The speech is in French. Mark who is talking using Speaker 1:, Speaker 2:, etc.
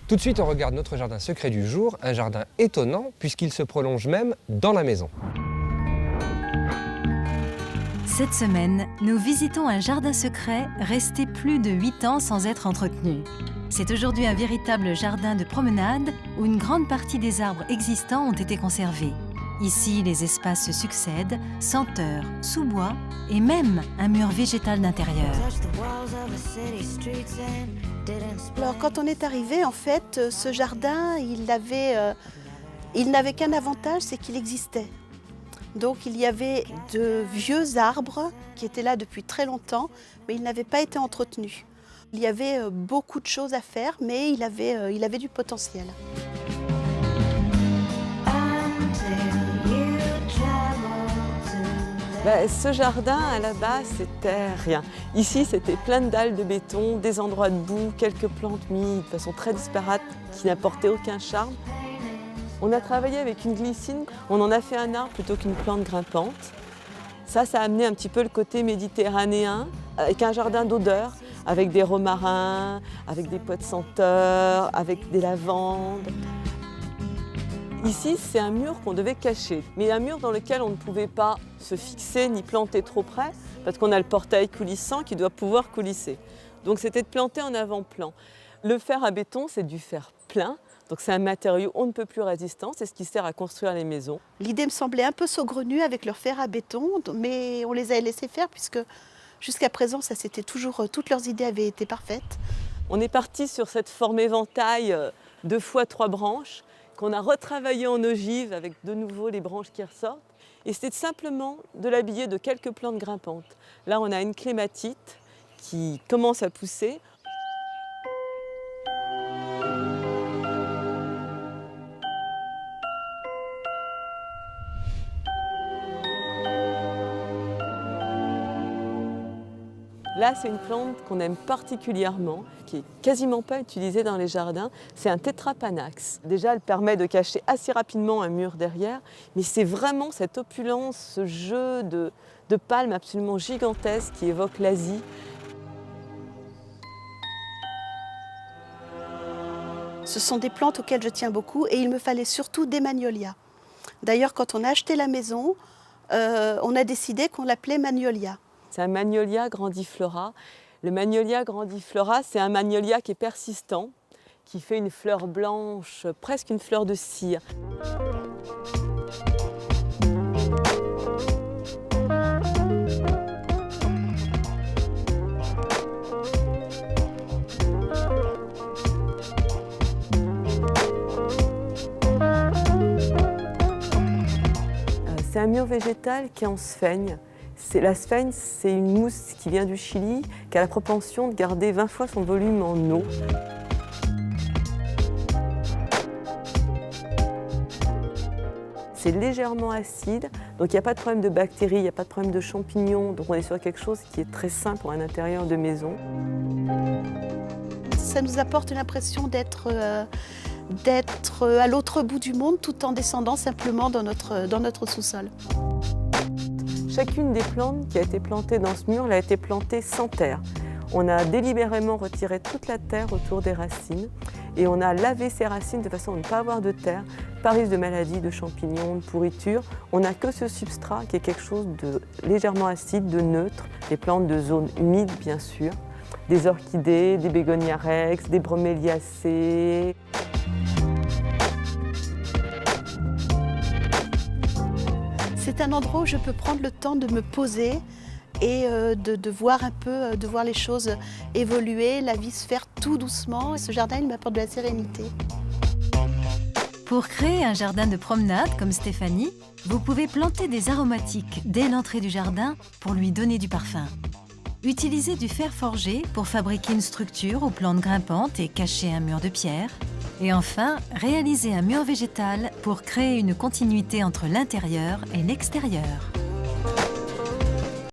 Speaker 1: Tout de suite, on regarde notre jardin secret du jour, un jardin étonnant puisqu'il se prolonge même dans la maison.
Speaker 2: Cette semaine, nous visitons un jardin secret resté plus de 8 ans sans être entretenu. C'est aujourd'hui un véritable jardin de promenade où une grande partie des arbres existants ont été conservés. Ici, les espaces se succèdent, senteurs, sous-bois et même un mur végétal d'intérieur.
Speaker 3: Alors, quand on est arrivé, en fait, ce jardin, il n'avait qu'un avantage, c'est qu'il existait. Donc, il y avait de vieux arbres qui étaient là depuis très longtemps, mais ils n'avaient pas été entretenus. Il y avait beaucoup de choses à faire, mais il avait du potentiel.
Speaker 4: Ce jardin, à la base, c'était rien. Ici, c'était plein de dalles de béton, des endroits de boue, quelques plantes mises de façon très disparate qui n'apportaient aucun charme. On a travaillé avec une glycine, on en a fait un arbre plutôt qu'une plante grimpante. Ça a amené un petit peu le côté méditerranéen, avec un jardin d'odeurs, avec des romarins, avec des pois de senteur, avec des lavandes. Ici, c'est un mur qu'on devait cacher, mais un mur dans lequel on ne pouvait pas se fixer ni planter trop près, parce qu'on a le portail coulissant qui doit pouvoir coulisser. Donc c'était de planter en avant-plan. Le fer à béton, c'est du fer plein, donc c'est un matériau on ne peut plus résistant, c'est ce qui sert à construire les maisons.
Speaker 3: L'idée me semblait un peu saugrenue avec leur fer à béton, mais on les a laissés faire puisque jusqu'à présent, ça c'était toujours, toutes leurs idées avaient été parfaites.
Speaker 4: On est parti sur cette forme éventail 2 fois 3 branches, qu'on a retravaillé en ogive avec de nouveau les branches qui ressortent. Et c'était simplement de l'habiller de quelques plantes grimpantes. Là, on a une clématite qui commence à pousser. Là, c'est une plante qu'on aime particulièrement, qui est quasiment pas utilisée dans les jardins. C'est un tétrapanax. Déjà, elle permet de cacher assez rapidement un mur derrière, mais c'est vraiment cette opulence, ce jeu de palmes absolument gigantesques qui évoque l'Asie.
Speaker 3: Ce sont des plantes auxquelles je tiens beaucoup et il me fallait surtout des magnolias. D'ailleurs, quand on a acheté la maison, on a décidé qu'on l'appelait magnolia.
Speaker 4: C'est un Magnolia grandiflora. Le Magnolia grandiflora, c'est un magnolia qui est persistant, qui fait une fleur blanche, presque une fleur de cire. C'est un mur végétal qui est en sphaigne. La sphaigne, c'est une mousse qui vient du Chili, qui a la propension de garder 20 fois son volume en eau. C'est légèrement acide, donc il n'y a pas de problème de bactéries, il n'y a pas de problème de champignons, donc on est sur quelque chose qui est très sain pour un intérieur de maison.
Speaker 3: Ça nous apporte l'impression d'être à l'autre bout du monde tout en descendant simplement dans notre sous-sol.
Speaker 4: Chacune des plantes qui a été plantée dans ce mur, elle a été plantée sans terre. On a délibérément retiré toute la terre autour des racines et on a lavé ces racines de façon à ne pas avoir de terre, pas risque de maladies, de champignons, de pourriture. On n'a que ce substrat qui est quelque chose de légèrement acide, de neutre, des plantes de zone humide bien sûr, des orchidées, des bégonias rex, des broméliacées.
Speaker 3: C'est un endroit où je peux prendre le temps de me poser et de voir un peu, de voir les choses évoluer, la vie se faire tout doucement. Et ce jardin, il m'apporte de la sérénité.
Speaker 2: Pour créer un jardin de promenade comme Stéphanie, vous pouvez planter des aromatiques dès l'entrée du jardin pour lui donner du parfum. Utilisez du fer forgé pour fabriquer une structure aux plantes grimpantes et cacher un mur de pierre. Et enfin, réaliser un mur végétal pour créer une continuité entre l'intérieur et l'extérieur.